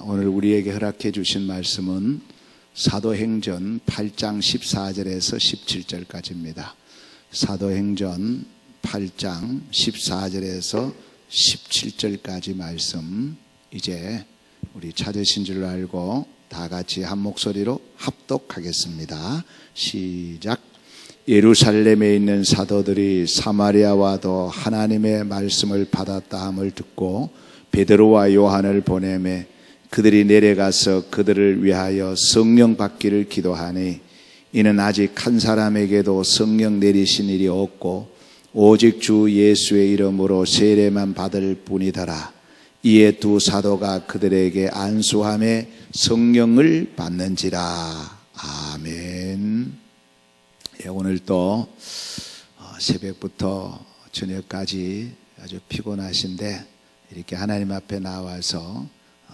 오늘 우리에게 허락해 주신 말씀은 사도행전 8장 14절에서 17절까지입니다. 사도행전 8장 14절에서 17절까지 말씀, 이제 우리 찾으신 줄 알고 다 같이 한 목소리로 합독하겠습니다. 시작. 예루살렘에 있는 사도들이 사마리아와도 하나님의 말씀을 받았다 함을 듣고 베드로와 요한을 보내매 그들이 내려가서 그들을 위하여 성령 받기를 기도하니 이는 아직 한 사람에게도 성령 내리신 일이 없고 오직 주 예수의 이름으로 세례만 받을 뿐이더라. 이에 두 사도가 그들에게 안수함에 성령을 받는지라. 아멘. 오늘 또 새벽부터 저녁까지 아주 피곤하신데 이렇게 하나님 앞에 나와서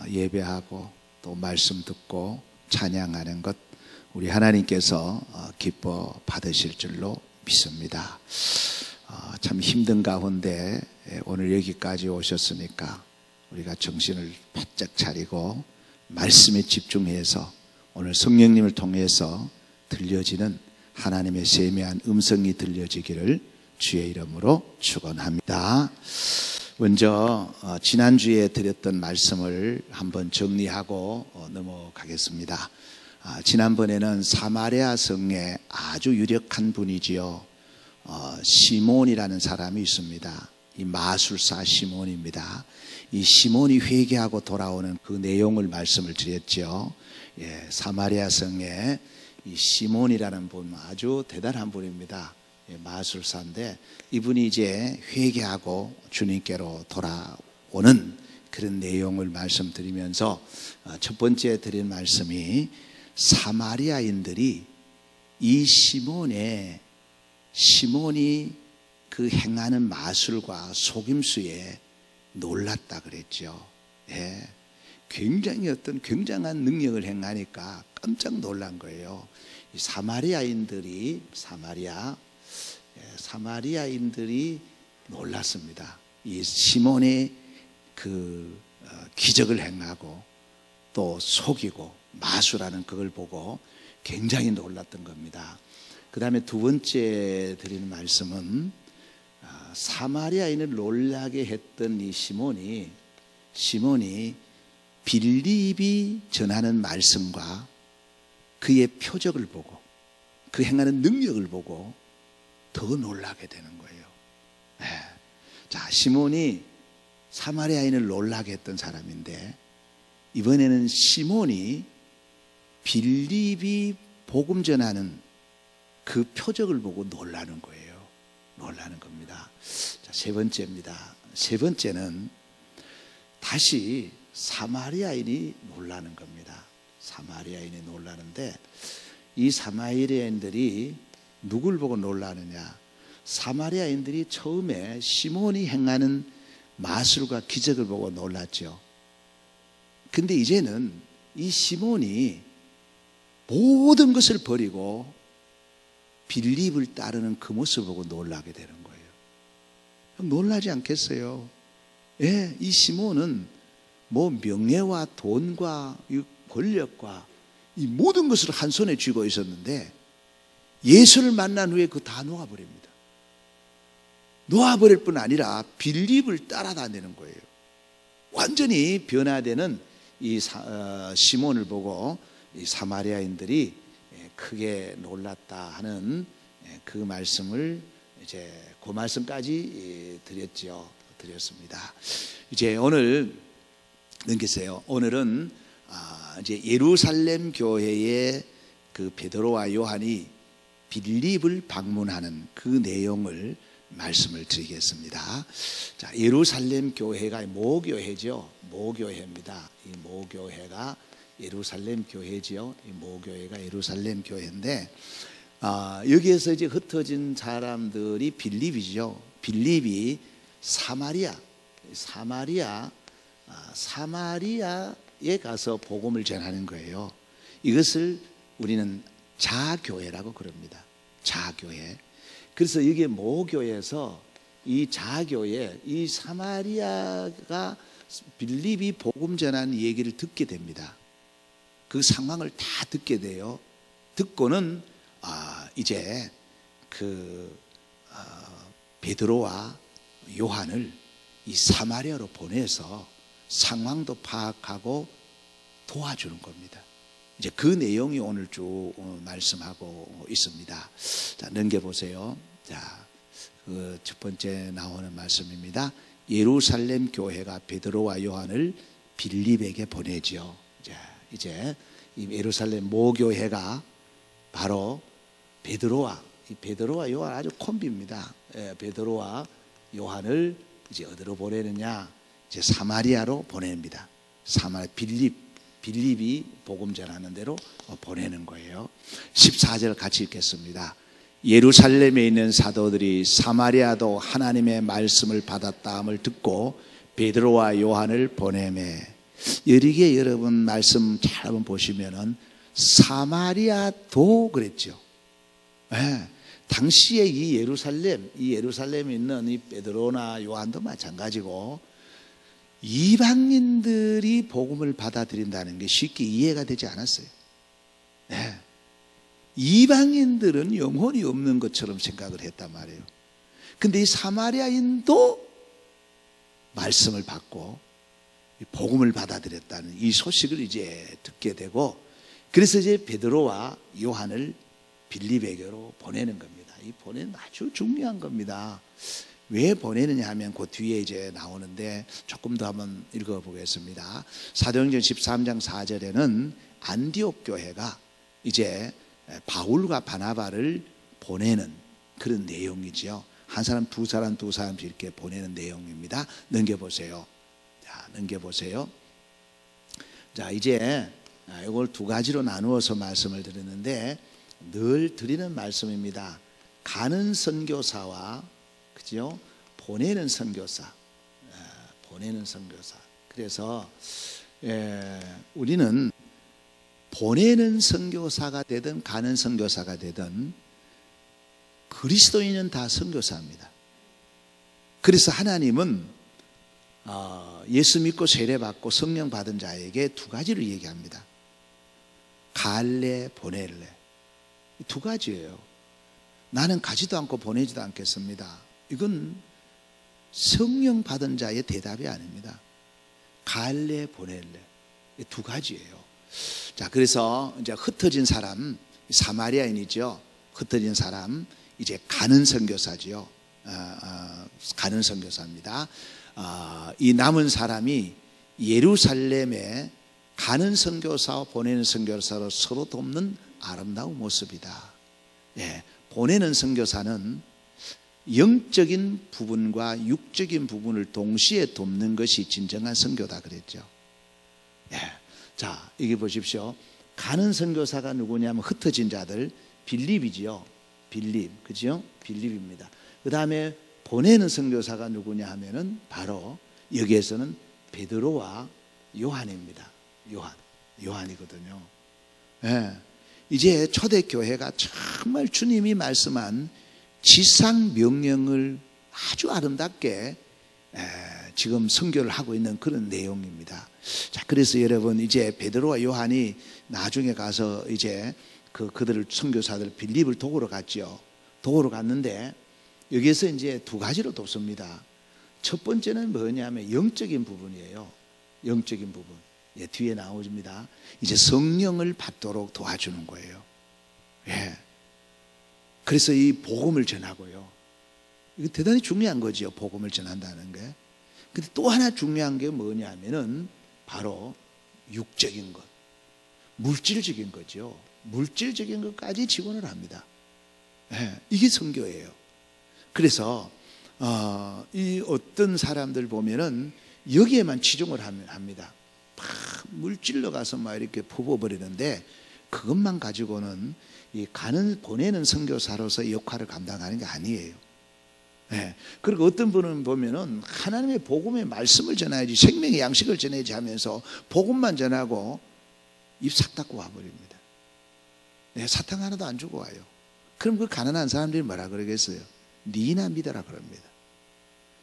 예배하고 또 말씀 듣고 찬양하는 것, 우리 하나님께서 기뻐 받으실 줄로 믿습니다. 참 힘든 가운데 오늘 여기까지 오셨으니까 우리가 정신을 바짝 차리고 말씀에 집중해서 오늘 성령님을 통해서 들려지는 하나님의 세미한 음성이 들려지기를 주의 이름으로 축원합니다. 먼저 지난주에 드렸던 말씀을 한번 정리하고 넘어가겠습니다. 지난번에는 사마리아 성에 아주 유력한 분이지요, 시몬이라는 사람이 있습니다. 이 마술사 시몬입니다. 이 시몬이 회개하고 돌아오는 그 내용을 말씀을 드렸죠. 사마리아 성에 이 시몬이라는 분 아주 대단한 분입니다. 마술사인데 이분이 이제 회개하고 주님께로 돌아오는 그런 내용을 말씀드리면서 첫 번째 드린 말씀이 사마리아인들이 이 시몬이 그 행하는 마술과 속임수에 놀랐다 그랬죠. 굉장히 어떤 굉장한 능력을 행하니까 깜짝 놀란 거예요. 이 사마리아인들이 놀랐습니다. 이 시몬의 그 기적을 행하고 또 속이고 마술하는 그걸 보고 굉장히 놀랐던 겁니다. 그 다음에 두 번째 드리는 말씀은 사마리아인을 놀라게 했던 이 시몬이 빌립이 전하는 말씀과 그의 표적을 보고 그 행하는 능력을 보고 더 놀라게 되는 거예요. 자, 시몬이 사마리아인을 놀라게 했던 사람인데 이번에는 시몬이 빌립이 복음 전하는 그 표적을 보고 놀라는 거예요. 놀라는 겁니다. 자, 세 번째입니다. 세 번째는 다시 사마리아인이 놀라는 겁니다. 사마리아인이 놀라는데 이 사마리아인들이 누굴 보고 놀라느냐? 사마리아인들이 처음에 시몬이 행하는 마술과 기적을 보고 놀랐죠. 근데 이제는 이 시몬이 모든 것을 버리고 빌립을 따르는 그 모습을 보고 놀라게 되는 거예요. 놀라지 않겠어요? 이 시몬은 뭐 명예와 돈과 권력과 이 모든 것을 한 손에 쥐고 있었는데 예수를 만난 후에 그거 다 놓아버립니다. 놓아버릴 뿐 아니라 빌립을 따라다니는 거예요. 완전히 변화되는 이 시몬을 보고 이 사마리아인들이 크게 놀랐다 하는 그 말씀을 이제 그 말씀까지 드렸습니다. 이제 오늘 넘기세요. 오늘은 이제 예루살렘 교회의 그 베드로와 요한이 빌립을 방문하는 그 내용을 말씀을 드리겠습니다. 자, 예루살렘 교회가 모교회죠. 모교회입니다. 이 모교회가 예루살렘 교회지요. 이 모교회가 예루살렘 교회인데 여기에서 이제 흩어진 사람들이 빌립이죠. 빌립이 사마리아에 가서 복음을 전하는 거예요. 이것을 우리는 자교회라고 그럽니다. 자교회. 그래서 이게 모교에서 이 자교회, 이 사마리아가 빌립이 복음 전하는 얘기를 듣게 됩니다. 그 상황을 다 듣게 돼요. 듣고는 이제 베드로와 요한을 이 사마리아로 보내서 상황도 파악하고 도와주는 겁니다. 이제 그 내용이 오늘 쭉 말씀하고 있습니다. 자, 넘겨보세요. 자, 그 첫 번째 나오는 말씀입니다. 예루살렘 교회가 베드로와 요한을 빌립에게 보내죠. 자, 이제 이 예루살렘 모교회가 바로 베드로와 요한 아주 콤비입니다. 베드로와 요한을 이제 어디로 보내느냐? 이제 사마리아로 보냅니다. 빌립이 복음 전하는 대로 보내는 거예요. 14절 같이 읽겠습니다. 예루살렘에 있는 사도들이 사마리아도 하나님의 말씀을 받았다함을 듣고 베드로와 요한을 보내매. 여기에 여러분 말씀 잘 한번 보시면은 사마리아도 그랬죠. 당시에 이 예루살렘에 있는 이 베드로나 요한도 마찬가지고 이방인들이 복음을 받아들인다는 게 쉽게 이해가 되지 않았어요. 이방인들은 영혼이 없는 것처럼 생각을 했단 말이에요. 근데 이 사마리아인도 말씀을 받고 복음을 받아들였다는 이 소식을 이제 듣게 되고, 그래서 이제 베드로와 요한을 빌립에게로 보내는 겁니다. 이 보내는 아주 중요한 겁니다. 왜 보내느냐 하면 그 뒤에 이제 나오는데 조금 더 한번 읽어보겠습니다. 사도행전 13장 4절에는 안디옥 교회가 이제 바울과 바나바를 보내는 그런 내용이죠. 한 사람, 두 사람씩 이렇게 보내는 내용입니다. 넘겨보세요. 자, 넘겨보세요. 자, 이제 이걸 두 가지로 나누어서 말씀을 드리는데 늘 드리는 말씀입니다. 가는 선교사와 그죠? 보내는 선교사. 그래서 우리는 보내는 선교사가 되든 가는 선교사가 되든 그리스도인은 다 선교사입니다. 그래서 하나님은 예수 믿고 세례받고 성령 받은 자에게 두 가지를 얘기합니다. 갈래, 보낼래. 두 가지예요. 나는 가지도 않고 보내지도 않겠습니다. 이건 성령 받은 자의 대답이 아닙니다. 갈래, 보낼래. 두 가지예요. 자, 그래서 이제 흩어진 사람, 사마리아인이죠. 흩어진 사람, 이제 가는 선교사지요. 가는 선교사입니다. 이 남은 사람이 예루살렘에 가는 선교사와 보내는 선교사로 서로 돕는 아름다운 모습이다. 보내는 선교사는 영적인 부분과 육적인 부분을 동시에 돕는 것이 진정한 선교다 그랬죠. 자, 여기 보십시오. 가는 선교사가 누구냐면 흩어진 자들, 빌립이지요. 빌립, 그죠? 빌립입니다. 그 다음에 보내는 선교사가 누구냐 하면은 바로 여기에서는 베드로와 요한입니다. 요한이거든요. 이제 초대교회가 정말 주님이 말씀한 지상 명령을 아주 아름답게 지금 선교를 하고 있는 그런 내용입니다. 자, 그래서 여러분 이제 베드로와 요한이 나중에 가서 이제 그들을 선교사들 빌립을 도우러 갔죠. 도우러 갔는데 여기에서 이제 두 가지로 돕습니다. 첫 번째는 뭐냐면 영적인 부분이에요. 영적인 부분. 뒤에 나오집니다. 이제 성령을 받도록 도와주는 거예요. 그래서 이 복음을 전하고요. 이거 대단히 중요한 거죠. 복음을 전한다는 게. 근데 또 하나 중요한 게 뭐냐면은 바로 육적인 것, 물질적인 거죠. 물질적인 것까지 지원을 합니다. 이게 선교예요. 그래서 이 어떤 사람들 보면은 여기에만 치중을 합니다. 막 물질로 가서 막 이렇게 퍼부어버리는데 그것만 가지고는 이 보내는 선교사로서 역할을 감당하는 게 아니에요. 그리고 어떤 분은 보면은 하나님의 복음의 말씀을 전해야지, 생명의 양식을 전해야지 하면서 복음만 전하고 입 싹 닫고 와버립니다. 사탕 하나도 안 주고 와요. 그럼 그 가난한 사람들이 뭐라 그러겠어요? 니나 믿어라 그럽니다.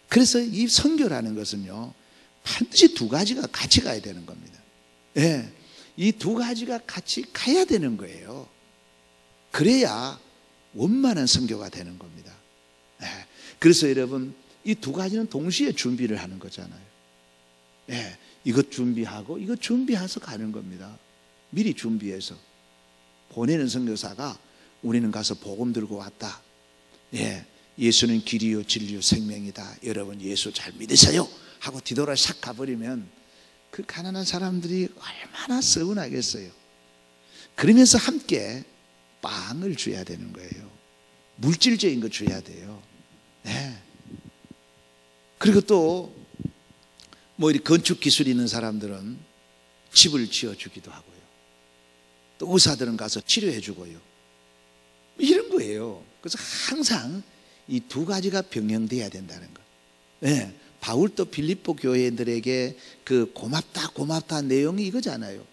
그래서 이 선교라는 것은요, 반드시 두 가지가 같이 가야 되는 겁니다. 예, 이 두 가지가 같이 가야 되는 거예요. 그래야 원만한 선교가 되는 겁니다. 예, 그래서 여러분 이 두 가지는 동시에 준비를 하는 거잖아요. 예, 이것 준비하고 이것 준비해서 가는 겁니다. 미리 준비해서 보내는 선교사가 우리는 가서 복음 들고 왔다. 예, 예수는 길이요 진리요 생명이다. 여러분 예수 잘 믿으세요 하고 뒤돌아 샥 가버리면 그 가난한 사람들이 얼마나 서운하겠어요. 그러면서 함께 빵을 줘야 되는 거예요. 물질적인 거 줘야 돼요. 예. 그리고 또 뭐 이 건축 기술이 있는 사람들은 집을 지어주기도 하고요. 또 의사들은 가서 치료해 주고요. 이런 거예요. 그래서 항상 이 두 가지가 병행돼야 된다는 거. 예. 바울도 빌립보 교회들에게 그 고맙다 내용이 이거잖아요.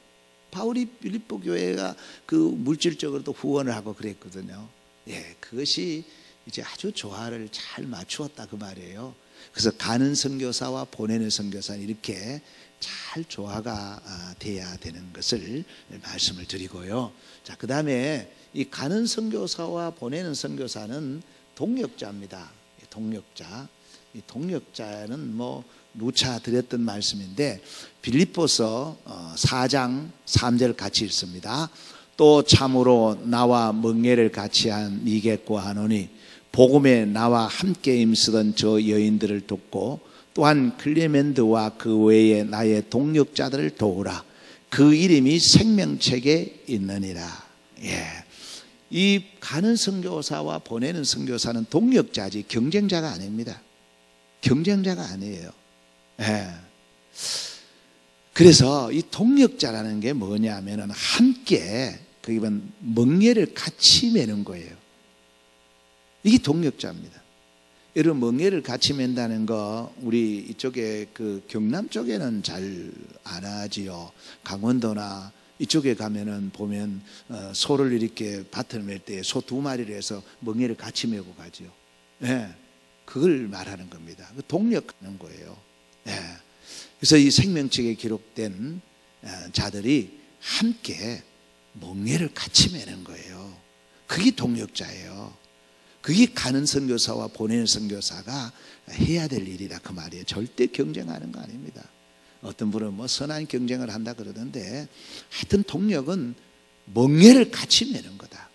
바울이 빌립보 교회가 그 물질적으로도 후원을 하고 그랬거든요. 예, 그것이 이제 아주 조화를 잘 맞추었다 그 말이에요. 그래서 가는 선교사와 보내는 선교사는 이렇게 잘 조화가 돼야 되는 것을 말씀을 드리고요. 자, 그 다음에 이 가는 선교사와 보내는 선교사는 동역자입니다. 동역자. 이 동역자는 뭐 누차 드렸던 말씀인데 빌립보서 4장 3절 같이 읽습니다. 또 참으로 나와 멍에를 같이 한 니게고 하노니 복음에 나와 함께 힘쓰던 저 여인들을 돕고 또한 클레멘드와 그 외에 나의 동역자들을 도우라. 그 이름이 생명책에 있느니라. 예. 이 가는 선교사와 보내는 선교사는 동역자지 경쟁자가 아닙니다. 경쟁자가 아니에요. 예. 그래서 이 동역자라는 게 뭐냐면은 함께 그건 멍에를 같이 매는 거예요. 이게 동역자입니다. 여러분 멍에를 같이 맨다는 거 우리 이쪽에 그 경남 쪽에는 잘 안 하지요. 강원도나 이쪽에 가면은 보면 소를 이렇게 밭을 맬 때 소 두 마리를 해서 멍에를 같이 메고 가지요. 예. 그걸 말하는 겁니다. 동역하는 거예요. 예. 그래서 이 생명책에 기록된 자들이 함께 멍에를 같이 매는 거예요. 그게 동역자예요. 그게 가는 선교사와 보내는 선교사가 해야 될 일이라 그 말이에요. 절대 경쟁하는 거 아닙니다. 어떤 분은 뭐 선한 경쟁을 한다 그러던데 하여튼 동역은 멍에를 같이 매는 거다.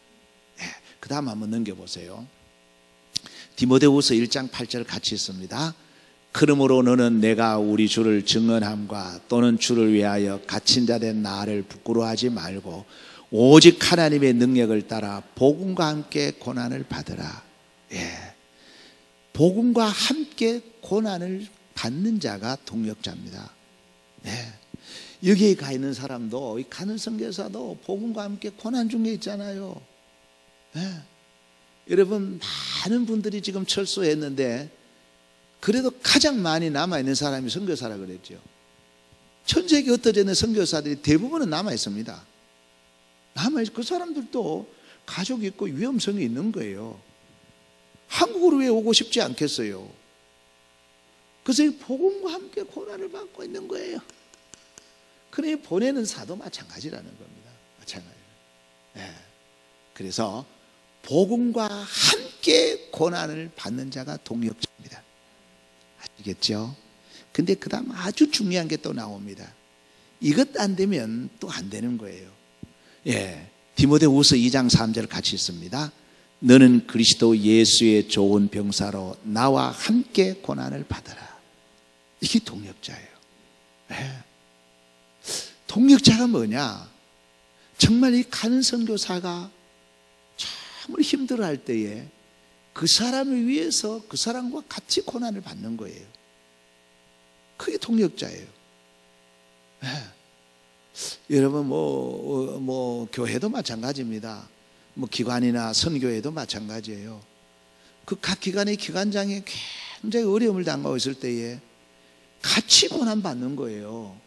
예. 그 다음 한번 넘겨보세요. 디모데후서 1장 8절 같이 있습니다. 그러므로 너는 내가 우리 주를 증언함과 또는 주를 위하여 갇힌 자 된 나를 부끄러워하지 말고 오직 하나님의 능력을 따라 복음과 함께 고난을 받으라. 예. 복음과 함께 고난을 받는 자가 동역자입니다. 예. 여기에 가 있는 사람도 가는 선교사도 복음과 함께 고난 중에 있잖아요. 예. 여러분 많은 분들이 지금 철수했는데 그래도 가장 많이 남아있는 사람이 선교사라 그랬죠. 전 세계 흩어져 있는 선교사들이 대부분은 남아있습니다. 그 사람들도 가족이 있고 위험성이 있는 거예요. 한국으로 왜 오고 싶지 않겠어요? 그래서 이 복음과 함께 고난을 받고 있는 거예요. 그래 보내는 사도 마찬가지라는 겁니다. 마찬가지. 네. 그래서 복음과 함께 고난을 받는 자가 동역자입니다. 아시겠죠? 근데 그 다음 아주 중요한 게 또 나옵니다. 이것 안 되면 또 안 되는 거예요. 예, 디모데후서 2장 3절 같이 있습니다. 너는 그리스도 예수의 좋은 병사로 나와 함께 고난을 받아라. 이게 동역자예요. 예. 동역자가 뭐냐? 정말 이 가는 선교사가 정말 힘들어할 때에 그 사람을 위해서 그 사람과 같이 고난을 받는 거예요. 그게 동역자예요. 예. 여러분 뭐 교회도 마찬가지입니다. 뭐 기관이나 선교회도 마찬가지예요. 그 각 기관의 기관장이 굉장히 어려움을 당하고 있을 때에 같이 고난 받는 거예요.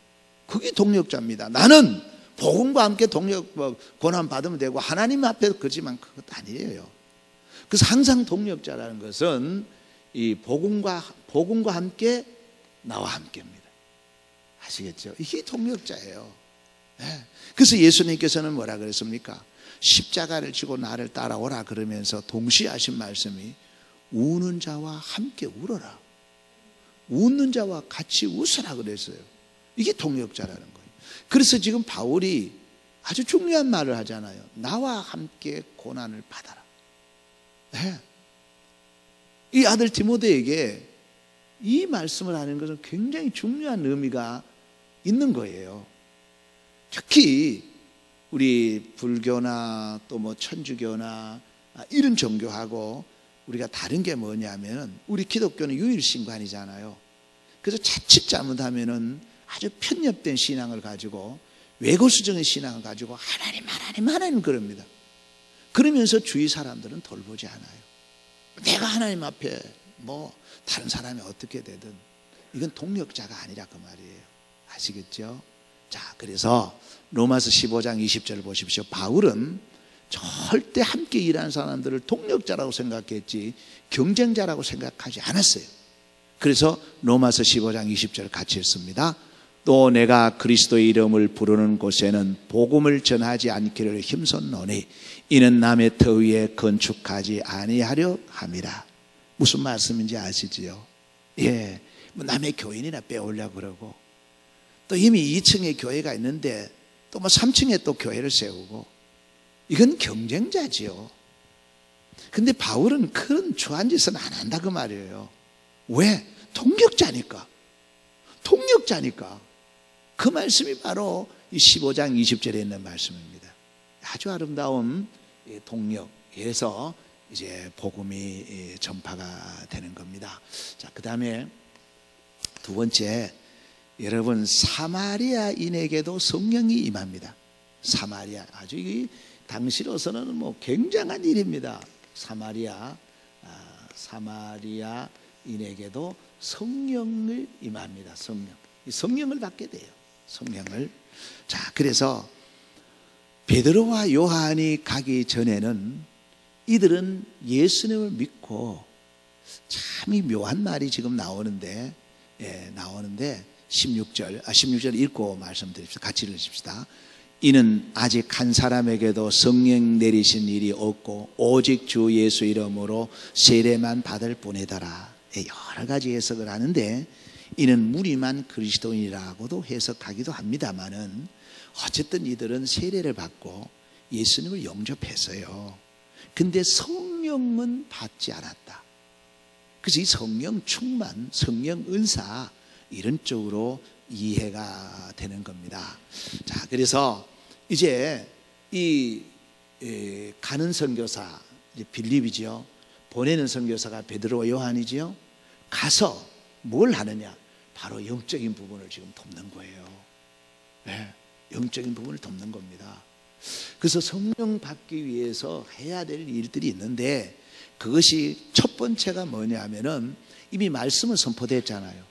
그게 동역자입니다. 나는 복음과 함께 고난 받으면 되고 하나님 앞에 그지만 그것 아니에요. 그래서 항상 동역자라는 것은 이 복음과 함께 나와 함께입니다. 아시겠죠? 이게 동력자예요. 네. 그래서 예수님께서는 뭐라 그랬습니까? 십자가를 지고 나를 따라오라 그러면서 동시에 하신 말씀이 우는 자와 함께 울어라. 웃는 자와 같이 웃으라 그랬어요. 이게 동력자라는 거예요. 그래서 지금 바울이 아주 중요한 말을 하잖아요. 나와 함께 고난을 받아라. 네. 이 아들 디모데에게 이 말씀을 하는 것은 굉장히 중요한 의미가 있는 거예요. 특히 우리 불교나 또 뭐 천주교나 이런 종교하고 우리가 다른 게 뭐냐면 우리 기독교는 유일신관이잖아요. 그래서 자칫 잘못하면은 아주 편협된 신앙을 가지고 외고수적인 신앙을 가지고 하나님 그럽니다. 그러면서 주위 사람들은 돌보지 않아요. 내가 하나님 앞에 뭐 다른 사람이 어떻게 되든 이건 동력자가 아니라 그 말이에요. 아시겠죠? 자, 그래서 로마서 15장 20절을 보십시오. 바울은 절대 함께 일하는 사람들을 동력자라고 생각했지 경쟁자라고 생각하지 않았어요. 그래서 로마서 15장 20절 같이 읽습니다. 또 내가 그리스도의 이름을 부르는 곳에는 복음을 전하지 않기를 힘썼노니 이는 남의 터 위에 건축하지 아니하려 함이라. 무슨 말씀인지 아시지요? 예, 뭐 남의 교인이나 빼오려고 그러고 또 이미 2층에 교회가 있는데 또 뭐 3층에 또 교회를 세우고 이건 경쟁자지요. 근데 바울은 그런 주한 짓은 안 한다 그 말이에요. 왜? 동력자니까. 그 말씀이 바로 이 15장 20절에 있는 말씀입니다. 아주 아름다운 동력에서 이제 복음이 전파가 되는 겁니다. 자, 그 다음에 두 번째, 여러분 사마리아인에게도 성령이 임합니다. 사마리아 아주 이 당시로서는 뭐 굉장한 일입니다. 사마리아인에게도 성령을 임합니다. 성령을 받게 돼요. 성령을. 자, 그래서 베드로와 요한이 가기 전에는 이들은 예수님을 믿고 참 묘한 말이 지금 나오는데 16절 읽고 말씀드립시다. 같이 읽으십시다. 이는 아직 한 사람에게도 성령 내리신 일이 없고 오직 주 예수 이름으로 세례만 받을 뿐이더라. 여러 가지 해석을 하는데 이는 무리만 그리스도인이라고도 해석하기도 합니다만은 어쨌든 이들은 세례를 받고 예수님을 영접했어요. 근데 성령은 받지 않았다. 그래서 이 성령 충만, 성령 은사 이런 쪽으로 이해가 되는 겁니다. 자, 그래서 이제 이 가는 선교사 빌립이지요. 보내는 선교사가 베드로와 요한이지요. 가서 뭘 하느냐? 바로 영적인 부분을 지금 돕는 거예요. 네, 영적인 부분을 돕는 겁니다. 그래서 성령 받기 위해서 해야 될 일들이 있는데 그것이 첫 번째가 뭐냐면은 이미 말씀은 선포됐잖아요.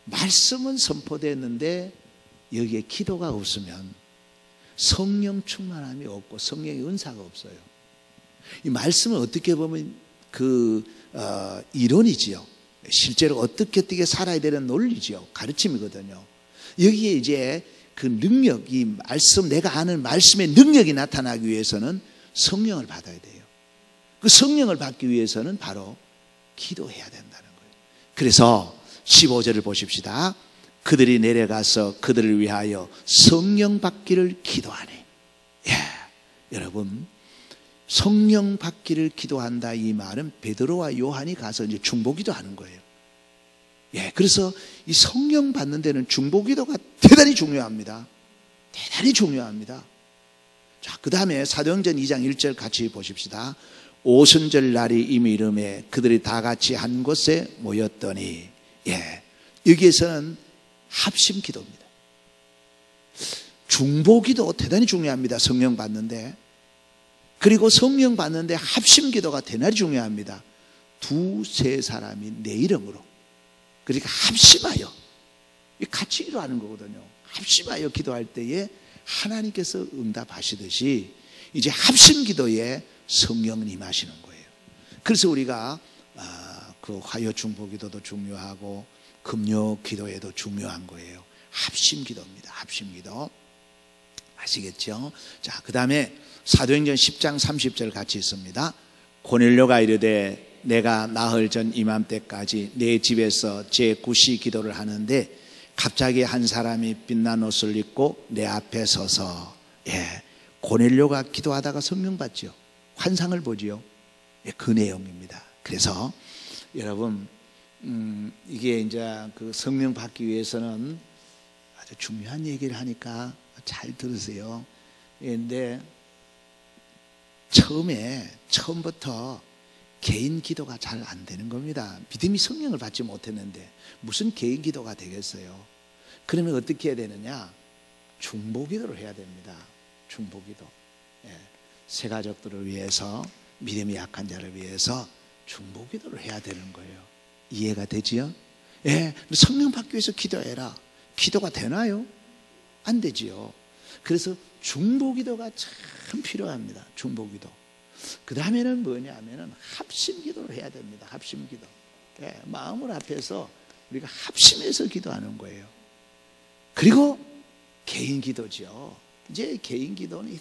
말씀은 선포됐는데 여기에 기도가 없으면 성령 충만함이 없고 성령의 은사가 없어요. 이 말씀은 어떻게 보면 이론이지요. 실제로 어떻게 살아야 되는 논리지요. 가르침이거든요. 여기에 이제 그 능력, 이 말씀, 내가 아는 말씀의 능력이 나타나기 위해서는 성령을 받아야 돼요. 그 성령을 받기 위해서는 바로 기도해야 된다는 거예요. 그래서 15절을 보십시다. 그들이 내려가서 그들을 위하여 성령 받기를 기도하네. 예, 여러분 성령 받기를 기도한다 이 말은 베드로와 요한이 가서 이제 중보기도 하는 거예요. 예, 그래서 이 성령 받는 데는 중보기도가 대단히 중요합니다. 대단히 중요합니다. 자, 그 다음에 사도행전 2장 1절 같이 보십시다. 오순절 날이 이미 이름에 그들이 다 같이 한 곳에 모였더니, 예, 여기에서는 합심 기도입니다. 중보기도 대단히 중요합니다. 성령 받는데. 그리고 성령 받는데 합심 기도가 대단히 중요합니다. 두세 사람이 내 이름으로, 그러니까 합심하여 같이 기도하는 거거든요. 합심하여 기도할 때에 하나님께서 응답하시듯이 이제 합심 기도에 성령은 임하시는 거예요. 그래서 우리가 그 화요 중보 기도도 중요하고 금요 기도에도 중요한 거예요. 합심기도입니다. 합심기도. 아시겠죠? 자, 그 다음에 사도행전 10장 30절 같이 있습니다. 고넬료가 이르되 내가 나흘 전 이맘때까지 내 집에서 제9시 기도를 하는데 갑자기 한 사람이 빛난 옷을 입고 내 앞에 서서, 고넬료가 기도하다가 성령 받죠. 환상을 보지요. 그 내용입니다. 그래서 여러분, 이게 이제 그 성령 받기 위해서는 아주 중요한 얘기를 하니까 잘 들으세요. 근데 처음부터 개인 기도가 잘 안 되는 겁니다. 믿음이 성령을 받지 못했는데 무슨 개인 기도가 되겠어요? 그러면 어떻게 해야 되느냐? 중보기도를 해야 됩니다. 중보기도. 새 가족들을 위해서, 믿음이 약한 자를 위해서 중보기도를 해야 되는 거예요. 이해가 되지요? 성령 받기 위해서 기도해라. 기도가 되나요? 안 되지요. 그래서 중보기도가 참 필요합니다. 중보기도. 그 다음에는 뭐냐면은 합심기도를 해야 됩니다. 합심기도. 마음을 합해서 우리가 합심해서 기도하는 거예요. 그리고 개인 기도죠. 이제 개인 기도는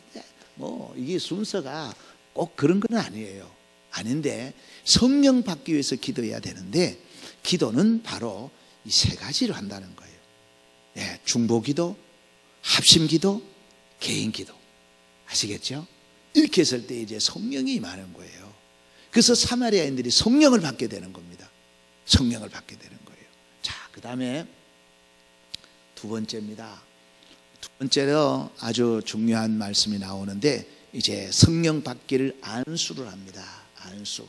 뭐 이게 순서가 꼭 그런 건 아니에요. 아닌데 성령 받기 위해서 기도해야 되는데 기도는 바로 이 세 가지를 한다는 거예요. 중보기도, 합심기도, 개인기도. 아시겠죠? 이렇게 했을 때 이제 성령이 임하는 거예요. 그래서 사마리아인들이 성령을 받게 되는 겁니다. 성령을 받게 되는 거예요. 자, 그 다음에 두 번째입니다. 두 번째로 아주 중요한 말씀이 나오는데 이제 성령 받기를 안수를 합니다. 안수.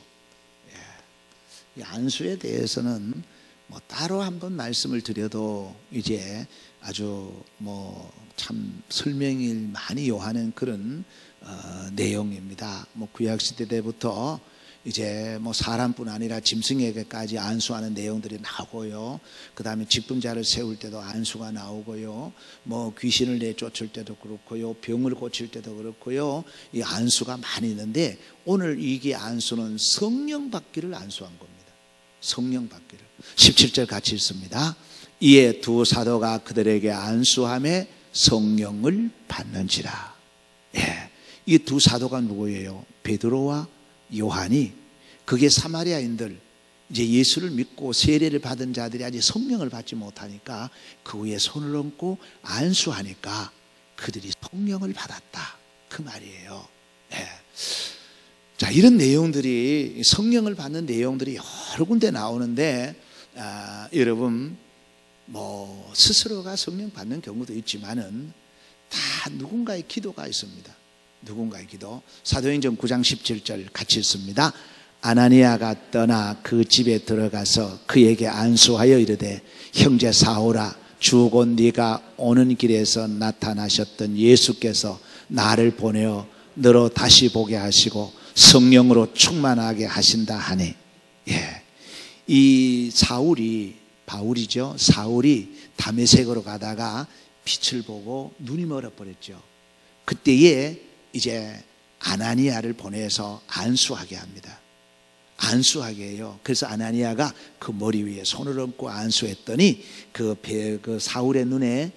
이 안수에 대해서는 뭐 따로 한번 말씀을 드려도 이제 아주 뭐 참 설명이 많이 요하는 그런 내용입니다. 뭐 구약시대 때부터 이제 뭐 사람뿐 아니라 짐승에게까지 안수하는 내용들이 나오고요. 그 다음에 직분자를 세울 때도 안수가 나오고요. 뭐 귀신을 내쫓을 때도 그렇고요. 병을 고칠 때도 그렇고요. 이 안수가 많이 있는데 오늘 이게 안수는 성령 받기를 안수한 겁니다. 성령 받기를. 17절 같이 읽습니다. 이에 두 사도가 그들에게 안수하며 성령을 받는지라. 이 두 사도가 누구예요? 베드로와 요한이. 그게 사마리아인들, 이제 예수를 믿고 세례를 받은 자들이 아직 성령을 받지 못하니까 그 위에 손을 얹고 안수하니까 그들이 성령을 받았다, 그 말이에요. 자, 이런 내용들이, 성령을 받는 내용들이 여러 군데 나오는데 여러분 뭐 스스로가 성령 받는 경우도 있지만은 다 누군가의 기도가 있습니다. 누군가의 기도. 사도행전 9장 17절 같이 읽습니다. 아나니아가 떠나 그 집에 들어가서 그에게 안수하여 이르되 형제 사울아, 주 곧 네가 오는 길에서 나타나셨던 예수께서 나를 보내어 너로 다시 보게 하시고 성령으로 충만하게 하신다 하니. 이 사울이, 바울이죠. 사울이 다메섹으로 가다가 빛을 보고 눈이 멀어버렸죠. 그때에 이제 아나니아를 보내서 안수하게 합니다. 안수하게 해요. 그래서 아나니아가 그 머리 위에 손을 얹고 안수했더니 그 사울의 눈에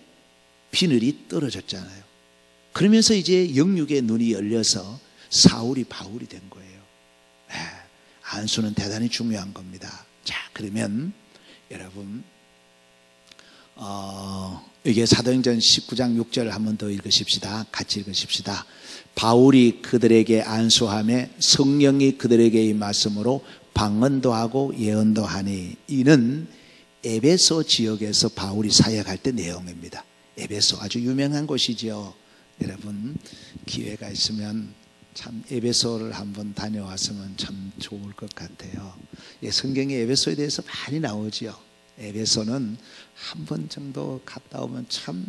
비늘이 떨어졌잖아요. 그러면서 이제 영육의 눈이 열려서 사울이 바울이 된 거예요. 안수는 대단히 중요한 겁니다. 자, 그러면 여러분 이게 사도행전 19장 6절 한 번 더 읽으십시다. 같이 읽으십시다. 바울이 그들에게 안수하며 성령이 그들에게 임하심으로 방언도 하고 예언도 하니. 이는 에베소 지역에서 바울이 사역할 때 내용입니다. 에베소 아주 유명한 곳이죠. 여러분 기회가 있으면 참 에베소를 한번 다녀왔으면 참 좋을 것 같아요. 성경에 에베소에 대해서 많이 나오죠. 에베소는 한 번 정도 갔다 오면 참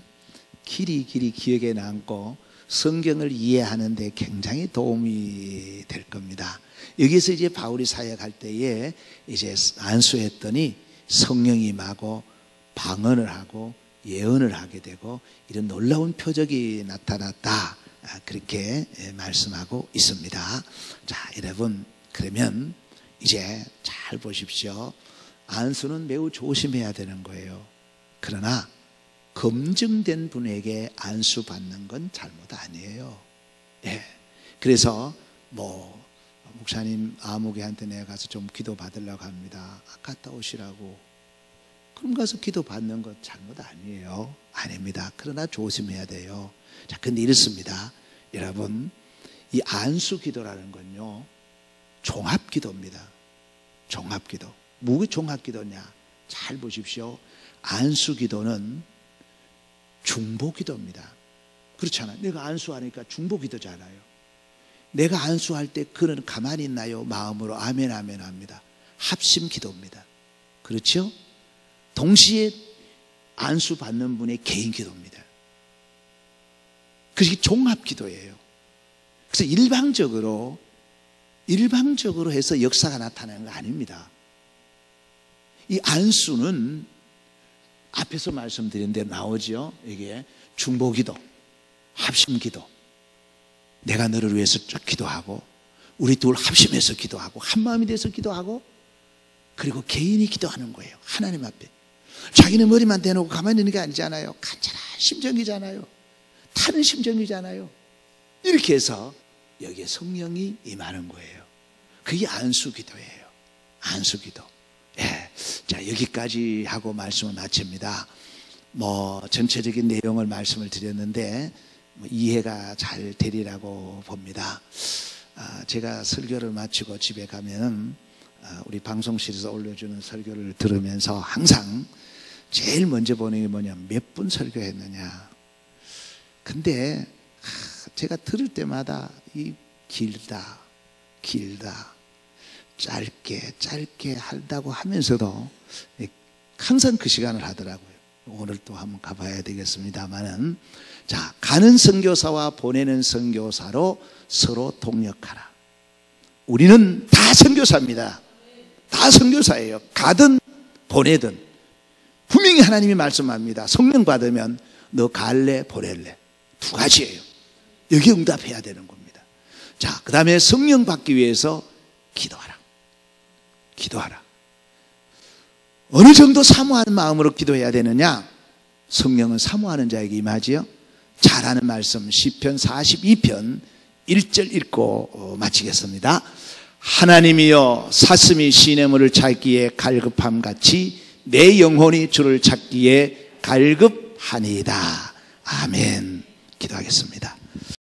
길이 기억에 남고 성경을 이해하는 데 굉장히 도움이 될 겁니다. 여기서 이제 바울이 사역할 때에 이제 안수했더니 성령이 임하고 방언을 하고 예언을 하게 되고 이런 놀라운 표적이 나타났다, 그렇게 말씀하고 있습니다. 자, 여러분 그러면 이제 잘 보십시오. 안수는 매우 조심해야 되는 거예요. 그러나 검증된 분에게 안수 받는 건 잘못 아니에요. 예. 그래서 목사님 아무개한테 내가 가서 좀 기도 받으려고 합니다. 갔다 오시라고. 그럼 가서 기도 받는 건 잘못 아니에요. 아닙니다. 그러나 조심해야 돼요. 자, 근데 이렇습니다. 여러분, 이 안수 기도라는 건요, 종합 기도입니다. 종합 기도. 뭐가 종합 기도냐? 잘 보십시오. 안수 기도는 중보 기도입니다. 그렇잖아요. 내가 안수하니까 중보 기도잖아요. 내가 안수할 때 그는 가만히 있나요? 마음으로 아멘 아멘 합니다. 합심 기도입니다. 그렇죠? 동시에 안수 받는 분의 개인 기도입니다. 그게 종합 기도예요. 그래서 일방적으로 해서 역사가 나타나는 거 아닙니다. 이 안수는 앞에서 말씀드린 대로 나오죠. 이게 중보 기도, 합심 기도. 내가 너를 위해서 쭉 기도하고, 우리 둘 합심해서 기도하고, 한 마음이 돼서 기도하고, 그리고 개인이 기도하는 거예요. 하나님 앞에. 자기는 머리만 대놓고 가만히 있는 게 아니잖아요. 간절한 심정이잖아요. 타는 심정이잖아요. 이렇게 해서 여기에 성령이 임하는 거예요. 그게 안수 기도예요. 안수 기도. 예. 자, 여기까지 하고 말씀을 마칩니다. 전체적인 내용을 말씀을 드렸는데, 이해가 잘 되리라고 봅니다. 제가 설교를 마치고 집에 가면 우리 방송실에서 올려주는 설교를 들으면서 항상 제일 먼저 보는 게 뭐냐면 몇 분 설교했느냐. 근데 제가 들을 때마다 이 길다, 짧게 한다고 하면서도 항상 그 시간을 하더라고요. 오늘 또 한번 가봐야 되겠습니다만은, 자, 가는 선교사와 보내는 선교사로 서로 동력하라. 우리는 다 선교사입니다. 다 선교사예요. 가든 보내든 분명히 하나님이 말씀합니다. 성령 받으면 너 갈래 보낼래, 두 가지예요. 여기에 응답해야 되는 겁니다. 자, 그 다음에 성령 받기 위해서 기도하라. 어느 정도 사모하는 마음으로 기도해야 되느냐? 성령은 사모하는 자에게 임하지요. 잘 아는 말씀 시편 42편 1절 읽고 마치겠습니다. 하나님이여, 사슴이 시냇물을 찾기에 갈급함같이 내 영혼이 주를 찾기에 갈급하니이다. 아멘. 기도하겠습니다.